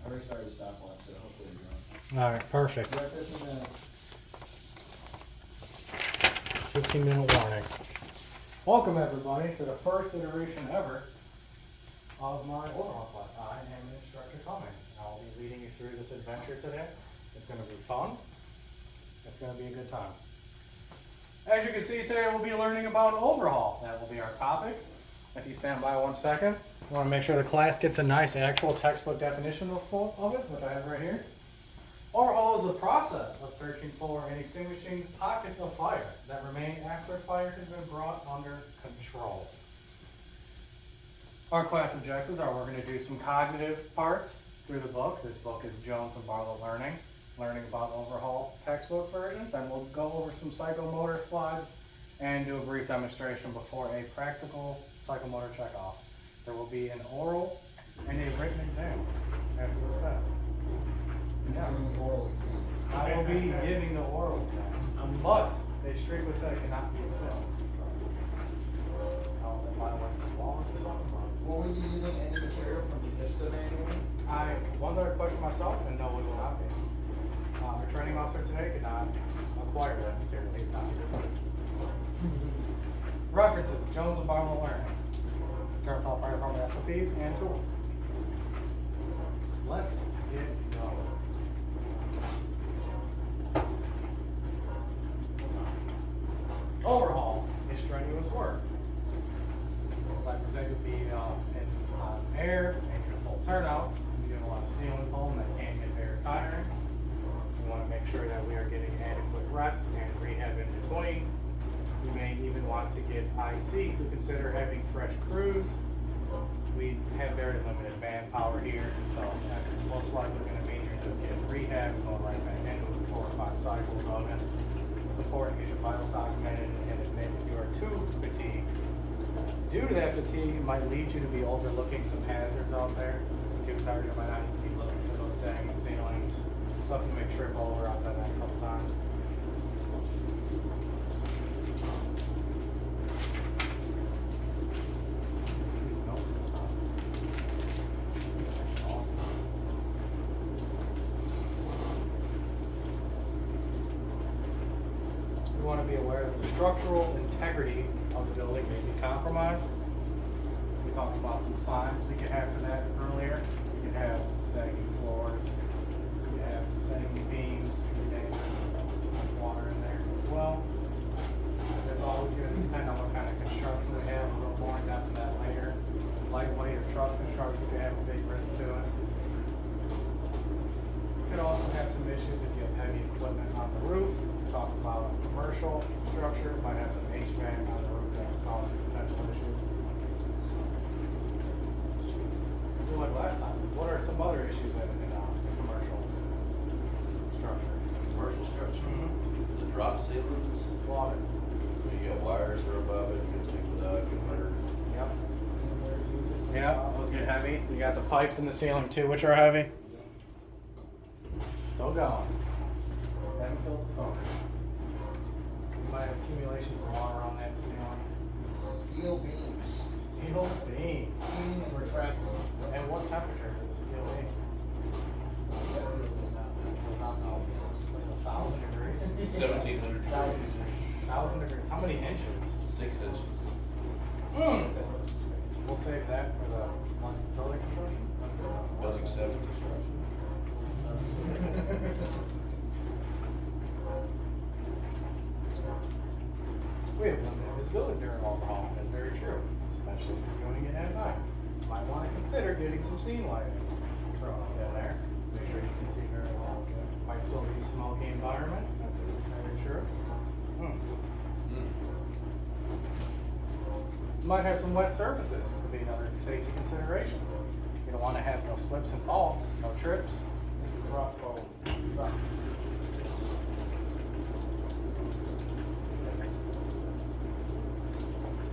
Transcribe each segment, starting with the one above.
already started the stopwatch, so hopefully you're on. All right, perfect. You got 15 minutes. 15-minute warning. Welcome everybody to the first iteration ever of my overhaul class. I am Instructor Cummings. I'll be leading you through this adventure today. It's going to be fun. It's going to be a good time. As you can see today, we'll be learning about overhaul. That will be our topic. If you stand by 1 second, I want to make sure the class gets a nice actual textbook definition of it, which I have right here. Overhaul is the process of searching for and extinguishing pockets of fire that remain after fire has been brought under control. Our class objectives are we're going to do some cognitive parts through the book. This book is Jones and Barlow learning about overhaul textbook version. Then we'll go over some psychomotor slides and do a brief demonstration before a practical psychomotor checkoff. There will be an oral and a written exam after this test. Yeah. The oral exam. I will be giving the oral exam, but they strictly said it cannot be a film. So, I don't know if I went some laws or something. Will we be using any material from the ISTA manual? I wonder a question myself, and no, it will not be. Our training officer today could not acquire that material. He's not here. References: Jones and Barlow Learning, Durham Fire Department SOPs and tools. Let's get going. Overhaul is strenuous work. Like I said, it would be in air, making full turnouts. We do a lot of ceiling pulling that can get very tiring. We want to make sure that we are getting adequate rest and rehab in between. We may even want to get IC to consider having fresh crews. We have very limited manpower here, so that's most likely going to mean you're just getting rehab and going right back into it 4 or 5 cycles of it. It's important to get your vitals documented and admit if you are too fatigued. Due to that fatigue, it might lead you to be overlooking some hazards out there. Too tired, you might not need to be looking for those sagging ceilings, stuff you may trip over. I've done that a couple times. These notes and stuff. These are actually awesome. We want to be aware that the structural integrity of the building may be compromised. We talked about some signs we could have for that earlier. We could have sagging floors, we could have sagging beams, water in there as well. That's always going to depend on what kind of construction we have. A little more in depth in that later. Lightweight or truss construction could have a big risk to it. You could also have some issues if you have heavy equipment on the roof. We talked about a commercial structure, might have some HVAC on the roof that could cause some potential issues. Like last time, what are some other issues in a commercial structure? Commercial structure? Mm-hmm. The drop ceilings? Water. You got wires that are above it, you can take the duct and whatever. Yep. Yep, those get heavy. You got the pipes in the ceiling too, which are heavy. Still going. Haven't filled the summer. You might have accumulations of water on that ceiling. Steel beams. Steel beam. Cleaning and retracting. And what temperature does a steel beam? That field does not. Does not know. 1,000 degrees. 1,700 degrees. 1,000 degrees. How many inches? 6 inches. We'll save that for the building construction. Let's go. Building 7 construction. We have limited visibility during overhaul. That's very true, especially if you're doing it at night. You might want to consider getting some scene lighting thrown in there. Make sure you can see very well. Might still be a smoky environment. That's very true. You might have some wet surfaces. Could be another safety consideration. You don't want to have no slips and falls, no trips. Drop.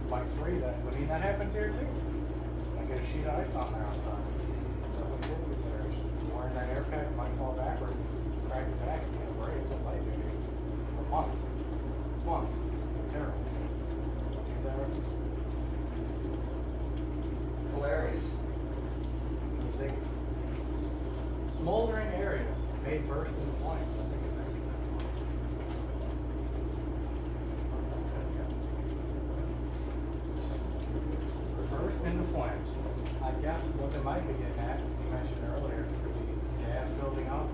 Might free that. I mean, that happens here too. Might get a sheet of ice on there outside. So that's a consideration. Wearing that air pack might fall backwards, crack your back, and get a brace with light duty. For months. Terrible. Use that reference? Hilarious. smoldering areas may burst into flames. I think it's actually next one. Burst into flames. I guess what they might be getting at, you mentioned earlier, could be gas building up.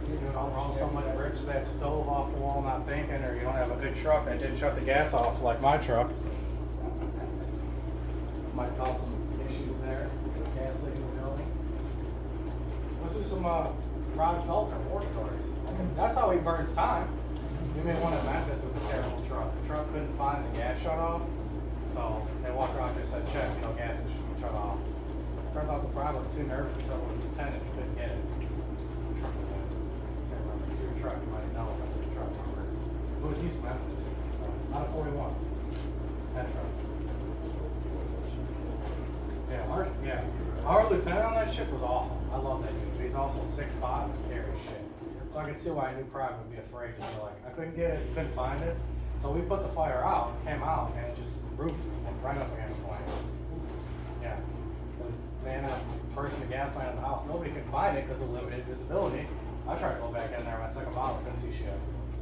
You're doing all wrong, someone rips that stove off the wall not thinking, or you don't have a good truck that didn't shut the gas off like my truck. Might cause some issues there with gas leaking the building. Let's do some Rod Feltner war stories. I mean, that's how he burns time. You made one in Memphis with a terrible truck. The truck couldn't find the gas shut off, so they walked around and said, check, gas is shut off. Turns out the driver was too nervous to tell his lieutenant he couldn't get it. The truck was in. Can't remember. If your truck, you might know if that's your truck number. It was East Memphis, so not a 41s. That truck. Yeah, our lieutenant on that ship was awesome. I love that dude. But he's also 6'5" and scary as shit. So I can see why a new private would be afraid. Because like, I couldn't get it, couldn't find it. So we put the fire out, came out, and it just roof went right up against the flame. Yeah. They ended up bursting the gas line in the house. Nobody could find it because of limited visibility. I tried to go back in there my second bottle, couldn't see shit.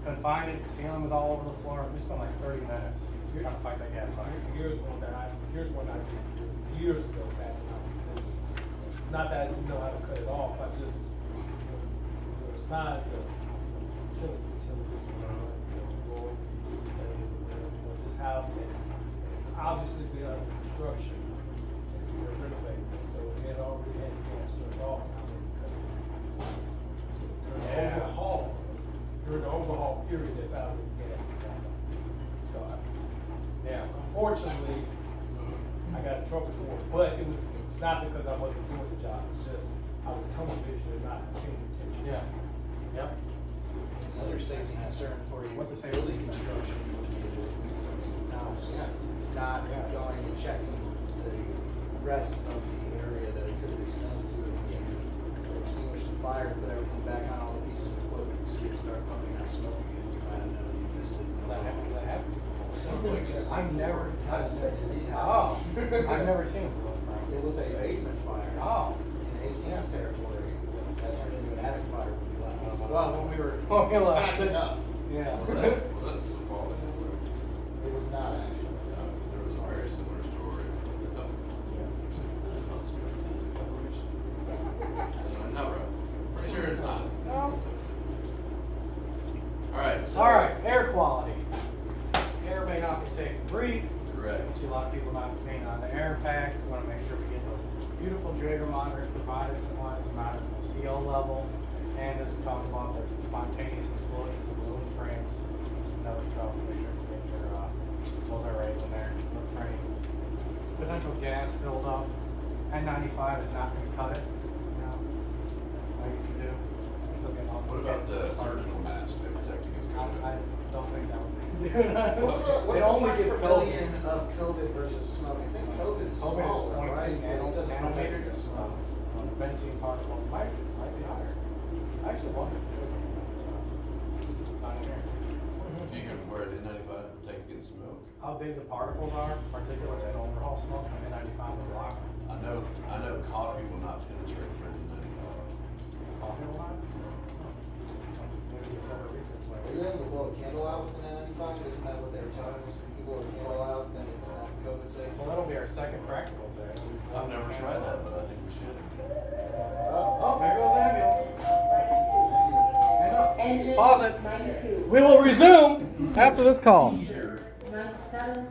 Couldn't find it. The ceiling was all over the floor. We spent like 30 minutes trying to fight that gas fire. Here's one I did years ago back when I was in. It's not that I didn't know how to cut it off. I just we were assigned to kill it until it was this house and it's obviously been under construction and we were renovating it. So we had already had the gas turned off and I wouldn't cut it. During the overhaul period, they found that the gas was back on. So unfortunately, I got in trouble for it, but it was not because I wasn't doing the job. It's just I was tunnel vision and not paying attention. Yeah. Yep. Another safety concern for you. What's a safety Building concern? construction would be able to move from the house. Yes. Not Yes. going and checking the rest of the area that it could have extended to. Extinguish the fire, put everything back on all the pieces of equipment, see it start pumping out smoke again. You might have known you missed it. Does that happen? Sounds like it's- I've never. Has indeed Oh, happened. I've never seen it before. It was a basement fire. Oh. In 18's territory, that turned into an attic fire when we left. Well, when we were When we left. backing up. Yeah. Was that so far? It was not actually. There was a very similar story. It's not smooth. It's a corporation. No, right. Pretty sure it's not. No. Alright, so. All right, air quality. Air may not be safe to breathe. Correct. You see a lot of people not paying on the air packs. We want to make sure we get those beautiful Drager monitors provided to us, not at the CO level. And as we talked about, the spontaneous explosions of balloon frames and other stuff. Make sure you get your both arrays in there. Look for any potential gas buildup. N95 is not going to cut it. Like you do. Still getting all What about the surgical mask they protect against I COVID? don't think that would be. What's It the only parts gets per COVID. billion of COVID versus smoke? I think COVID is COVID is smaller, 0.2 right? It doesn't protect nanometers. against smoke. Benzene particles might be higher. I actually wondered. It's not in here. If you can wear an N95 to protect against smoke. How big the particles are, particulates in overhaul smoke, and N95 will block them. I know coffee will not penetrate for N95. Coffee will not? Maybe it's better research Are later. you able to blow a candle out with an N95? Isn't that what they were telling us? If you blow a candle out, then it's not COVID safe? Well, that'll be our second practical today. I've never tried that, but I think we should. Oh. Oh, there goes the ambulance. Hang on. Engine Pause it. 92. We will resume after this call. 97.